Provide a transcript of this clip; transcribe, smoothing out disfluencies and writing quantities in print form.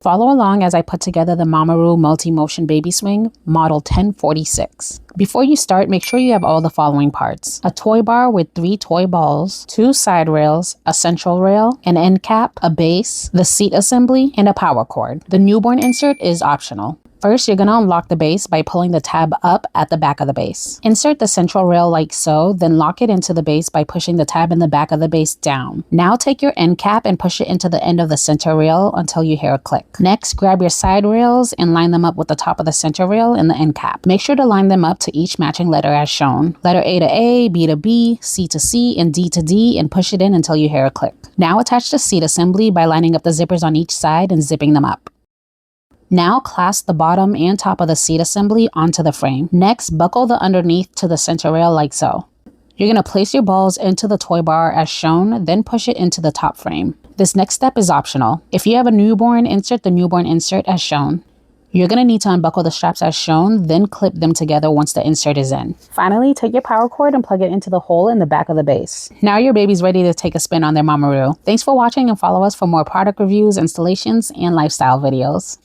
Follow along as I put together the MamaRoo Multi-Motion Baby Swing Model 1046. Before you start, make sure you have all the following parts: a toy bar with 3 toy balls, 2 side rails, a central rail, an end cap, a base, the seat assembly, and a power cord. The newborn insert is optional. First, you're going to unlock the base by pulling the tab up at the back of the base. Insert the central rail like so, then lock it into the base by pushing the tab in the back of the base down. Now take your end cap and push it into the end of the center rail until you hear a click. Next, grab your side rails and line them up with the top of the center rail and the end cap. Make sure to line them up to each matching letter as shown. Letter A to A, B to B, C to C, and D to D, and push it in until you hear a click. Now attach the seat assembly by lining up the zippers on each side and zipping them up. Now clasp the bottom and top of the seat assembly onto the frame. Next, buckle the underneath to the center rail like so. You're going to place your balls into the toy bar as shown, then push it into the top frame. This next step is optional. If you have a newborn, insert the newborn insert as shown. You're going to need to unbuckle the straps as shown, then clip them together once the insert is in. Finally, take your power cord and plug it into the hole in the back of the base. Now your baby's ready to take a spin on their MamaRoo. Thanks for watching and follow us for more product reviews, installations, and lifestyle videos.